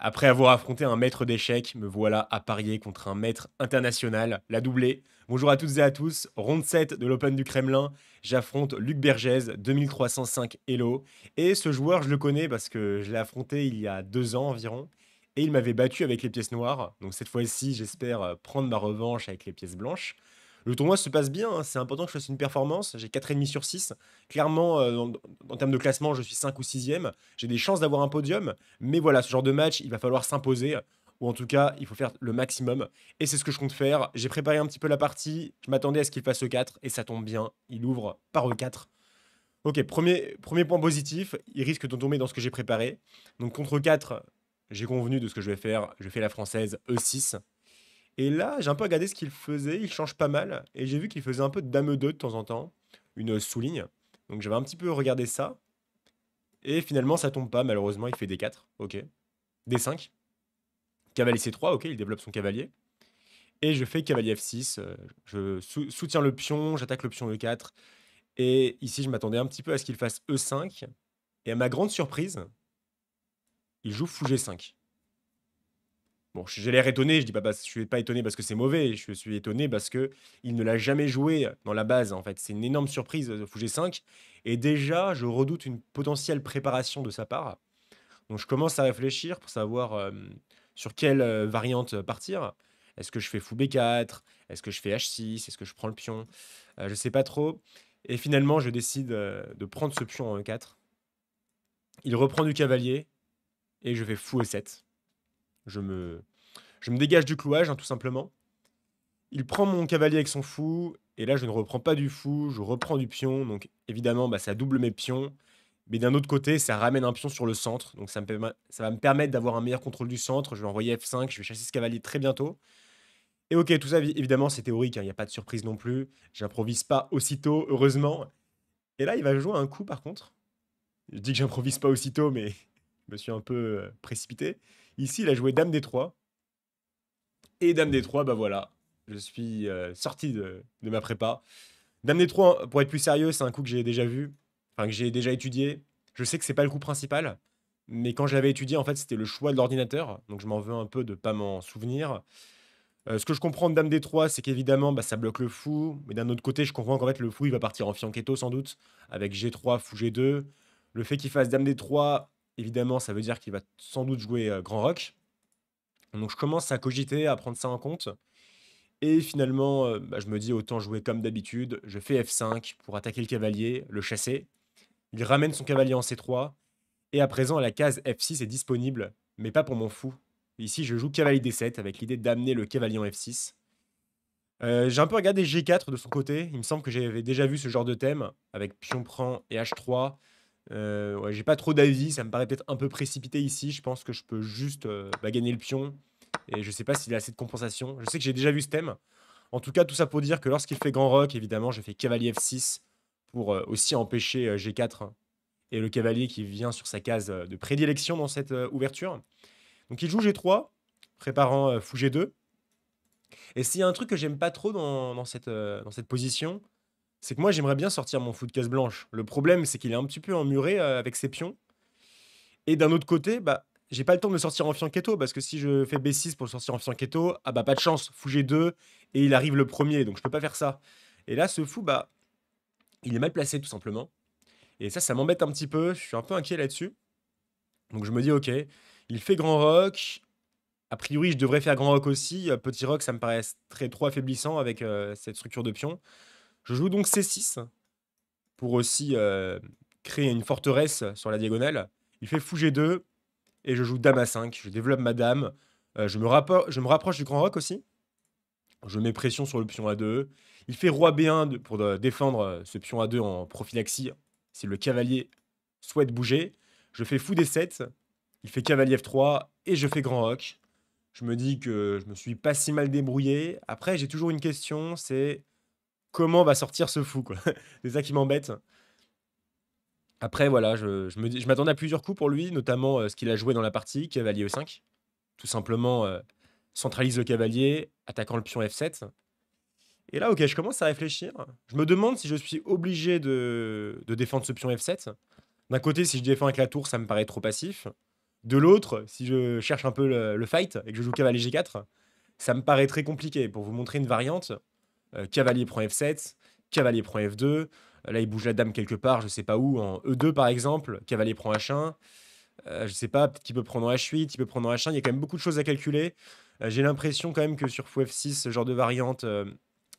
Après avoir affronté un maître d'échecs, me voilà à parier contre un maître international, la doublée. Bonjour à toutes et à tous, ronde 7 de l'Open du Kremlin, j'affronte Luc Bergès, 2305 Elo. Et ce joueur, je le connais parce que je l'ai affronté il y a 2 ans environ, et il m'avait battu avec les pièces noires. Donc cette fois-ci, j'espère prendre ma revanche avec les pièces blanches. Le tournoi se passe bien, hein, c'est important que je fasse une performance, j'ai 4,5 sur 6. Clairement, en termes de classement, je suis 5 ou 6e. J'ai des chances d'avoir un podium, mais voilà, ce genre de match, il va falloir s'imposer, ou en tout cas, il faut faire le maximum. Et c'est ce que je compte faire. J'ai préparé un petit peu la partie, je m'attendais à ce qu'il fasse E4, et ça tombe bien, il ouvre par E4. Ok, premier point positif, il risque de tomber dans ce que j'ai préparé. Donc contre E4, j'ai convenu de ce que je vais faire, je fais la française E6. Et là, j'ai un peu regardé ce qu'il faisait, il change pas mal, et j'ai vu qu'il faisait un peu de dame 2 de temps en temps, une sous-ligne. Donc j'avais un petit peu regardé ça, et finalement ça tombe pas, malheureusement, il fait D4, ok. D5, cavalier C3, ok, il développe son cavalier. Et je fais cavalier F6, je soutiens le pion, j'attaque le pion E4. Et ici, je m'attendais un petit peu à ce qu'il fasse E5. Et à ma grande surprise, il joue fou G5. Bon, j'ai l'air étonné, je dis pas, je suis pas étonné parce que c'est mauvais, je suis étonné parce que il ne l'a jamais joué dans la base, en fait. C'est une énorme surprise, fou G5. Et déjà, je redoute une potentielle préparation de sa part. Donc je commence à réfléchir pour savoir sur quelle variante partir. Est-ce que je fais fou B4? Est-ce que je fais H6? Est-ce que je prends le pion? Je sais pas trop. Et finalement, je décide de prendre ce pion en E4. Il reprend du cavalier et je fais fou E7. Je me, je me dégage du clouage, hein, tout simplement. Il prend mon cavalier avec son fou, et là je ne reprends pas du fou, je reprends du pion, donc évidemment bah, ça double mes pions, mais d'un autre côté ça ramène un pion sur le centre, donc ça va me permettre d'avoir un meilleur contrôle du centre, je vais envoyer F5, je vais chasser ce cavalier très bientôt. Et ok, tout ça évidemment c'est théorique, hein, il n'y a pas de surprise non plus, j'improvise pas aussitôt, heureusement. Et là il va jouer un coup par contre, je dis que j'improvise pas aussitôt, mais je me suis un peu précipité. Ici il a joué Dame D3, et Dame D3, bah voilà, je suis sorti de ma prépa. Dame D3, pour être plus sérieux, c'est un coup que j'ai déjà vu, enfin que j'ai déjà étudié. Je sais que c'est pas le coup principal, mais quand je l'avais étudié, en fait, c'était le choix de l'ordinateur, donc je m'en veux un peu de pas m'en souvenir. Ce que je comprends de Dame D3, c'est qu'évidemment, bah, ça bloque le fou, mais d'un autre côté, je comprends qu'en fait, le fou, il va partir en fianchetto sans doute, avec G3, fou G2. Le fait qu'il fasse Dame D3, évidemment, ça veut dire qu'il va sans doute jouer Grand Rock. Donc je commence à cogiter, à prendre ça en compte. Et finalement, bah, je me dis autant jouer comme d'habitude. Je fais F5 pour attaquer le cavalier, le chasser. Il ramène son cavalier en C3. Et à présent, la case F6 est disponible, mais pas pour mon fou. Ici, je joue cavalier D7 avec l'idée d'amener le cavalier en F6. J'ai un peu regardé G4 de son côté. Il me semble que j'avais déjà vu ce genre de thème avec pion prend et H3. Ouais, j'ai pas trop d'avis. Ça me paraît peut-être un peu précipité ici. Je pense que je peux juste bah, gagner le pion. Et je sais pas s'il a assez de compensation. Je sais que j'ai déjà vu ce thème. En tout cas, tout ça pour dire que lorsqu'il fait grand rock, évidemment, je fais cavalier F6 pour aussi empêcher G4 et le cavalier qui vient sur sa case de prédilection dans cette ouverture. Donc il joue G3, préparant fou G2. Et s'il y a un truc que j'aime pas trop dans cette position, c'est que moi j'aimerais bien sortir mon fou de case blanche. Le problème, c'est qu'il est un petit peu emmuré avec ses pions. Et d'un autre côté, bah, j'ai pas le temps de le sortir en fianchetto parce que si je fais B6 pour le sortir en fianchetto, ah bah pas de chance, fou G2 et il arrive le premier, donc je peux pas faire ça. Et là, ce fou, bah, il est mal placé tout simplement. Et ça m'embête un petit peu, je suis un peu inquiet là-dessus. Donc je me dis, ok, il fait grand rock. A priori, je devrais faire grand rock aussi. Petit rock, ça me paraît très trop affaiblissant avec cette structure de pion. Je joue donc C6 pour aussi créer une forteresse sur la diagonale. Il fait fou G2 et je joue dame A5. Je développe ma dame. Je me rapproche du grand rock aussi. Je mets pression sur le pion A2. Il fait roi B1 pour défendre ce pion A2 en prophylaxie si le cavalier souhaite bouger. Je fais fou D7. Il fait cavalier F3 et je fais grand rock. Je me dis que je me suis pas si mal débrouillé. Après, j'ai toujours une question, c'est comment va sortir ce fou, quoi. C'est ça qui m'embête. Après, voilà, je m'attendais à plusieurs coups pour lui, notamment ce qu'il a joué dans la partie, cavalier E5. Tout simplement, centralise le cavalier, attaquant le pion F7. Et là, ok, je commence à réfléchir. Je me demande si je suis obligé de défendre ce pion F7. D'un côté, si je défends avec la tour, ça me paraît trop passif. De l'autre, si je cherche un peu le fight et que je joue cavalier G4, ça me paraît très compliqué. Pour vous montrer une variante, cavalier prend F7, cavalier prend F2. Là, il bouge la dame quelque part, je sais pas où, en E2 par exemple. Cavalier prend H1. Je sais pas, peut-être qu'il peut prendre en H8, il peut prendre en H1. Il y a quand même beaucoup de choses à calculer. J'ai l'impression quand même que sur fou F6, ce genre de variante,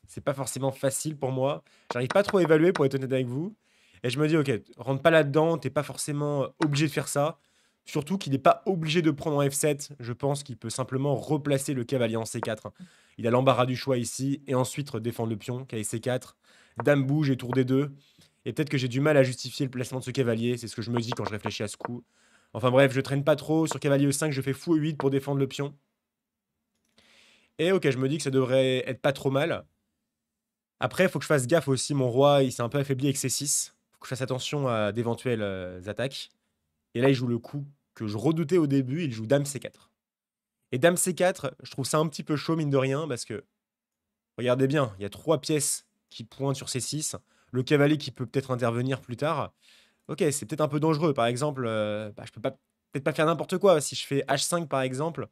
c'est pas forcément facile pour moi. J'arrive pas trop à évaluer pour être honnête avec vous. Et je me dis, ok, rentre pas là-dedans, t'es pas forcément obligé de faire ça. Surtout qu'il n'est pas obligé de prendre en F7. Je pense qu'il peut simplement replacer le cavalier en C4. Il a l'embarras du choix ici. Et ensuite défendre le pion, cavalier C4. Dame bouge et tour D2. Et peut-être que j'ai du mal à justifier le placement de ce cavalier. C'est ce que je me dis quand je réfléchis à ce coup. Enfin bref, je traîne pas trop. Sur cavalier E5, je fais fou E8 pour défendre le pion. Et ok, je me dis que ça devrait être pas trop mal. Après, il faut que je fasse gaffe aussi. Mon roi, il s'est un peu affaibli avec C6. Faut que je fasse attention à d'éventuelles attaques. Et là, il joue le coup que je redoutais au début. Il joue Dame C4. Et Dame C4, je trouve ça un petit peu chaud, mine de rien, parce que, regardez bien, il y a 3 pièces qui pointent sur C6. Le cavalier qui peut peut-être intervenir plus tard. Ok, c'est peut-être un peu dangereux. Par exemple, je peux pas peut-être pas faire n'importe quoi. Si je fais H5 par exemple,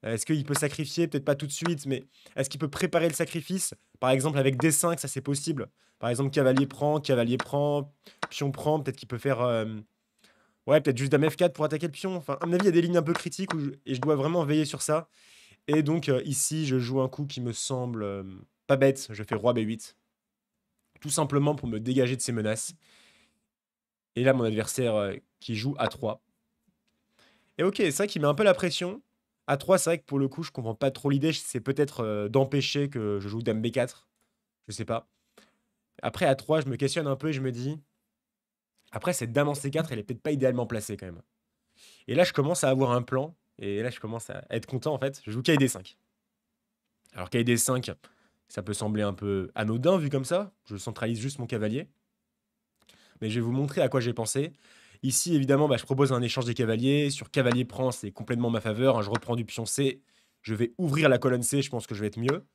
est-ce qu'il peut sacrifier? Peut-être pas tout de suite, mais est-ce qu'il peut préparer le sacrifice? Par exemple, avec D5, ça c'est possible. Par exemple, cavalier prend, pion prend. Peut-être qu'il peut faire. Ouais, peut-être juste Dame F4 pour attaquer le pion. Enfin, à mon avis, il y a des lignes un peu critiques et je dois vraiment veiller sur ça. Et donc, ici, je joue un coup qui me semble pas bête. Je fais Roi B8. Tout simplement pour me dégager de ces menaces. Et là, mon adversaire qui joue A3. Et ok, c'est vrai qu'il met un peu la pression. A3, c'est vrai que pour le coup, je comprends pas trop l'idée. C'est peut-être d'empêcher que je joue Dame B4. Je sais pas. Après, A3, je me questionne un peu et je me dis. Après, cette Dame en C4, elle est peut-être pas idéalement placée quand même. Et là, je commence à avoir un plan. Et là, je commence à être content en fait. Je joue KD5. Alors KD5, ça peut sembler un peu anodin vu comme ça. Je centralise juste mon cavalier. Mais je vais vous montrer à quoi j'ai pensé. Ici, évidemment, je propose un échange des cavaliers. Sur cavalier prend, c'est complètement ma faveur, hein. Je reprends du pion C. Je vais ouvrir la colonne C, je pense que je vais être mieux.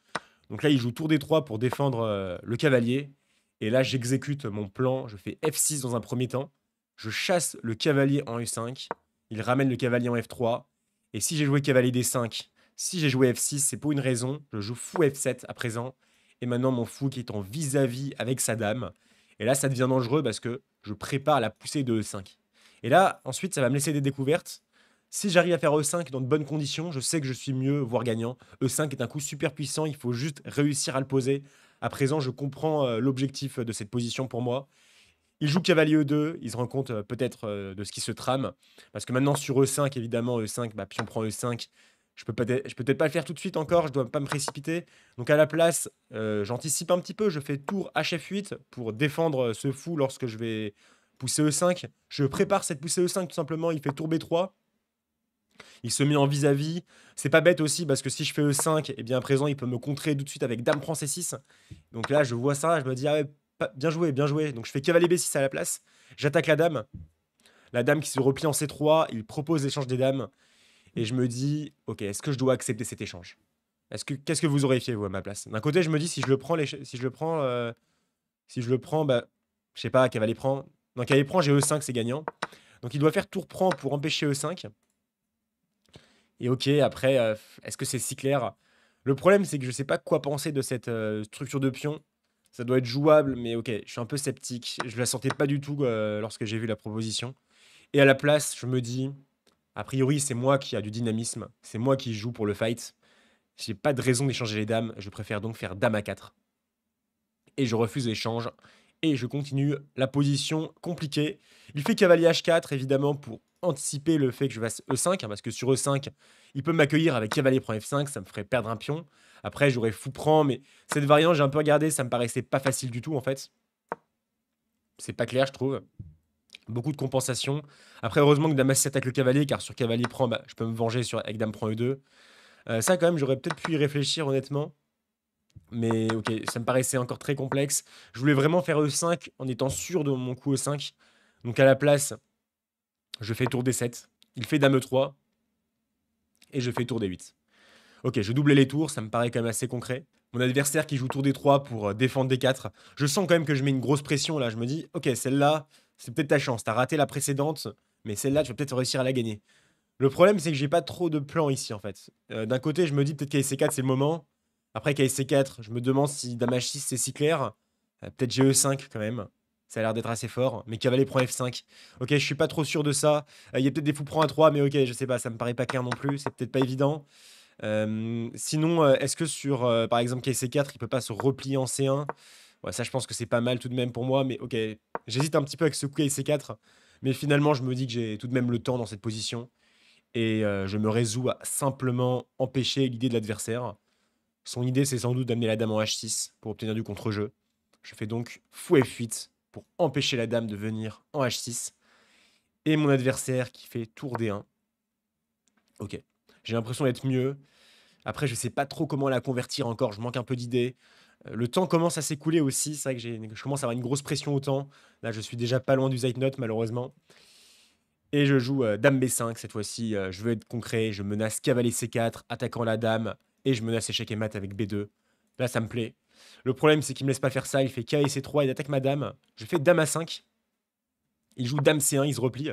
Donc là, il joue tour D3 pour défendre le cavalier. Et là, j'exécute mon plan. Je fais F6 dans un premier temps. Je chasse le cavalier en E5. Il ramène le cavalier en F3. Et si j'ai joué cavalier D5, si j'ai joué F6, c'est pour une raison. Je joue fou F7 à présent. Et maintenant, mon fou qui est en vis-à-vis avec sa dame. Et là, ça devient dangereux parce que je prépare la poussée de E5. Et là, ensuite, ça va me laisser des découvertes. Si j'arrive à faire E5 dans de bonnes conditions, je sais que je suis mieux, voire gagnant. E5 est un coup super puissant, il faut juste réussir à le poser. À présent, je comprends l'objectif de cette position pour moi. Il joue cavalier E2, il se rend compte peut-être de ce qui se trame. Parce que maintenant, sur E5, évidemment, E5, pion prend E5. Je peux peut-être pas le faire tout de suite encore, je dois pas me précipiter. Donc à la place, j'anticipe un petit peu, je fais tour HF8 pour défendre ce fou lorsque je vais pousser E5. Je prépare cette poussée E5 tout simplement, il fait tour B3. Il se met en vis-à-vis. C'est pas bête aussi parce que si je fais E5, et bien à présent, il peut me contrer tout de suite avec Dame prend C6. Donc là, je vois ça, je me dis, ah ouais, bien joué, bien joué. Donc je fais cavalier B6 à la place. J'attaque la dame. La dame qui se replie en C3, il propose l'échange des dames. Et je me dis, ok, est-ce que je dois accepter cet échange? Qu'est-ce que vous auriez fait, vous, à ma place? D'un côté, je me dis, si je le prends, je sais pas, cavalier prend. Non, cavalier prend, j'ai E5, c'est gagnant. Donc il doit faire tour prend pour empêcher E5. Et ok, après, est-ce que c'est si clair? Le problème, c'est que je sais pas quoi penser de cette structure de pion. Ça doit être jouable, mais ok, je suis un peu sceptique. Je la sentais pas du tout lorsque j'ai vu la proposition. Et à la place, je me dis, a priori, c'est moi qui a du dynamisme. C'est moi qui joue pour le fight. J'ai pas de raison d'échanger les dames. Je préfère donc faire dame à 4. Et je refuse l'échange. Et je continue la position compliquée. Il fait cavalier H4, évidemment, pour anticiper le fait que je fasse E5, hein, parce que sur E5, il peut m'accueillir avec cavalier prend F5, ça me ferait perdre un pion. Après, j'aurais fou prend, mais cette variante, j'ai un peu regardé, ça me paraissait pas facile du tout, en fait. C'est pas clair, je trouve. Beaucoup de compensation. Après, heureusement que dame A6 attaque le cavalier, car sur cavalier prend, je peux me venger avec dame prend E2. Ça, quand même, j'aurais peut-être pu y réfléchir, honnêtement. Mais ok, ça me paraissait encore très complexe. Je voulais vraiment faire E5 en étant sûr de mon coup E5. Donc à la place, je fais tour D7. Il fait dame E3. Et je fais tour D8. Ok, je double les tours, ça me paraît quand même assez concret. Mon adversaire qui joue tour D3 pour défendre D4. Je sens quand même que je mets une grosse pression là. Je me dis, ok, celle-là, c'est peut-être ta chance. T'as raté la précédente, mais celle-là, tu vas peut-être réussir à la gagner. Le problème, c'est que j'ai pas trop de plans ici, en fait. D'un côté, je me dis peut-être KSC4, c'est le moment. Après KSC4, je me demande si dame H6, c'est si clair. Peut-être GE5 quand même. Ça a l'air d'être assez fort. Mais cavalier prend F5. Ok, je suis pas trop sûr de ça. Il y a peut-être des fous prend A3, mais ok, je sais pas, ça me paraît pas clair non plus. C'est peut-être pas évident. Sinon, est-ce que sur, par exemple, KC4, il peut pas se replier en C1? Ouais, ça, je pense que c'est pas mal tout de même pour moi, mais ok. J'hésite un petit peu avec ce coup KC4, mais finalement, je me dis que j'ai tout de même le temps dans cette position, et je me résous à simplement empêcher l'idée de l'adversaire. Son idée, c'est sans doute d'amener la dame en H6 pour obtenir du contre-jeu. Je fais donc fou F8 pour empêcher la dame de venir en H6, et mon adversaire qui fait tour D1. Ok. J'ai l'impression d'être mieux. Après, je sais pas trop comment la convertir encore, je manque un peu d'idées. Le temps commence à s'écouler aussi, c'est vrai que je commence à avoir une grosse pression au temps. Là, je suis déjà pas loin du Zeitnot malheureusement. Et je joue dame B5 cette fois-ci, je veux être concret, je menace cavalier C4, attaquant la dame, et je menace échec et mat avec B2. Là, ça me plaît. Le problème, c'est qu'il me laisse pas faire ça, il fait K et C3, il attaque ma dame. Je fais dame A5, il joue dame C1, il se replie.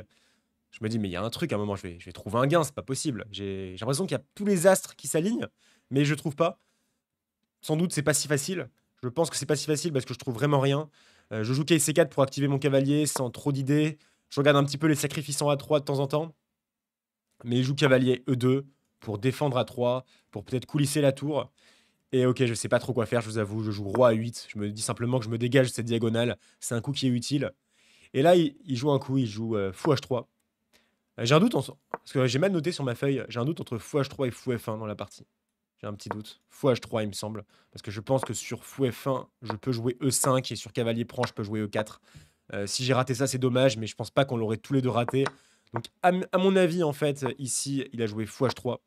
Je me dis, mais il y a un truc, à un moment, je vais trouver un gain, c'est pas possible. J'ai l'impression qu'il y a tous les astres qui s'alignent, mais je trouve pas. Sans doute, c'est pas si facile. Je pense que c'est pas si facile parce que je trouve vraiment rien. Je joue KC4 pour activer mon cavalier sans trop d'idées. Je regarde un petit peu les sacrifices en A3 de temps en temps. Mais il joue cavalier E2 pour défendre A3, pour peut-être coulisser la tour. Et ok, je sais pas trop quoi faire, je vous avoue. Je joue roi A8. Je me dis simplement que je me dégage de cette diagonale. C'est un coup qui est utile. Et là, il joue un coup, il joue fou H3. J'ai un doute, parce que j'ai mal noté sur ma feuille. J'ai un doute entre fou H3 et fou F1 dans la partie. J'ai un petit doute. Fou H3, il me semble. Parce que je pense que sur fou F1, je peux jouer E5 et sur cavalier prend, je peux jouer E4. Si j'ai raté ça, c'est dommage, mais je pense pas qu'on l'aurait tous les deux raté. Donc, à mon avis, en fait, ici, il a joué fou H3.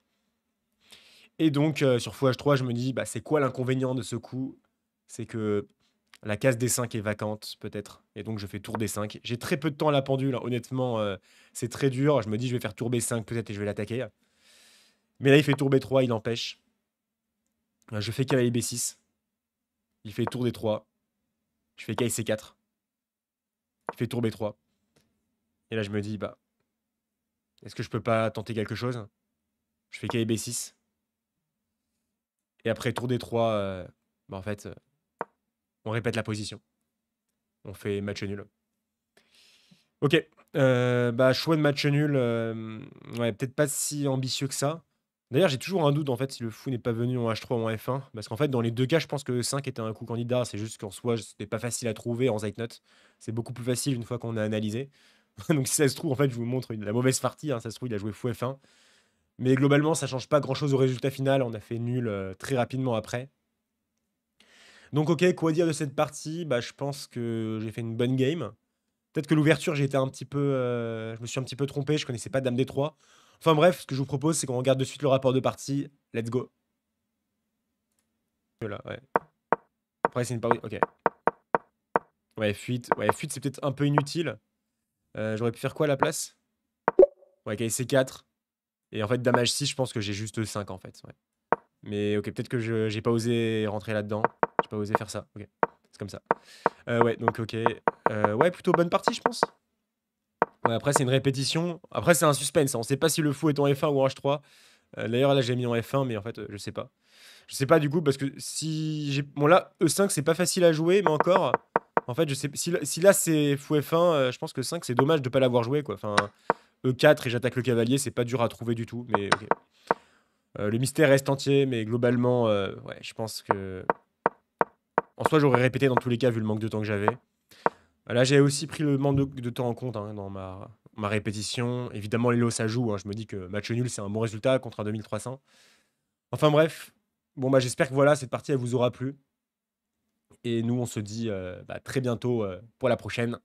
Et donc, sur fou H3, je me dis, bah, c'est quoi l'inconvénient de ce coup? C'est que la case D5 est vacante, peut-être. Et donc, je fais tour D5. J'ai très peu de temps à la pendule, hein. Honnêtement, c'est très dur. Je me dis, je vais faire tour B5 peut-être et je vais l'attaquer. Mais là, il fait tour B3, il empêche. Je fais cavalier B6. Il fait tour D3. Je fais KC4. Il fait tour B3. Et là, je me dis, bah, est-ce que je peux pas tenter quelque chose? Je fais cavalier B6. Et après tour D3, bah, en fait, on répète la position. On fait match nul. Ok. Bah, choix de match nul. Ouais, peut-être pas si ambitieux que ça. D'ailleurs, j'ai toujours un doute en fait si le fou n'est pas venu en H3 ou en F1. Parce qu'en fait, dans les deux cas, je pense que 5 était un coup candidat. C'est juste qu'en soi, c'était pas facile à trouver en Zeitnot. C'est beaucoup plus facile une fois qu'on a analysé. Donc, si ça se trouve, en fait, je vous montre la mauvaise partie, hein. Ça se trouve, il a joué fou F1. Mais globalement, ça change pas grand chose au résultat final. On a fait nul très rapidement après. Donc, ok, quoi dire de cette partie? Bah, je pense que j'ai fait une bonne game. Peut-être que l'ouverture, j'ai été un petit peu, je me suis un petit peu trompé, je connaissais pas Dame D3. Enfin bref, ce que je vous propose, c'est qu'on regarde de suite le rapport de partie. Let's go. Là, ouais. Après, c'est une parodie. Ok. Ouais, fuite. Ouais, fuite, c'est peut-être un peu inutile. J'aurais pu faire quoi à la place? Ouais, KC4. Et en fait, Dame H6, je pense que j'ai juste 5 en fait. Ouais. Mais ok, peut-être que j'ai pas osé rentrer là-dedans. J'ai pas osé faire ça. Ok. C'est comme ça. Ouais, donc ok. Ouais, plutôt bonne partie, je pense. Ouais, après, c'est une répétition. Après, c'est un suspense, hein. On sait pas si le fou est en F1 ou en H3. D'ailleurs, là, j'ai mis en F1, mais en fait, je sais pas. Je sais pas du coup, parce que si j'ai. Bon, là, E5, c'est pas facile à jouer, mais encore. En fait, je sais. Si là, c'est fou F1, je pense que 5, c'est dommage de pas l'avoir joué, quoi. Enfin, E4 et j'attaque le cavalier, c'est pas dur à trouver du tout, mais ok. Le mystère reste entier, mais globalement, ouais, je pense que. En soi, j'aurais répété dans tous les cas, vu le manque de temps que j'avais. Là, j'ai aussi pris le manque de temps en compte hein, dans ma répétition. Évidemment, les lots, ça joue, hein. Je me dis que match nul, c'est un bon résultat contre un 2300. Enfin bref, bon, bah, j'espère que voilà, cette partie, elle vous aura plu. Et nous, on se dit bah, très bientôt pour la prochaine.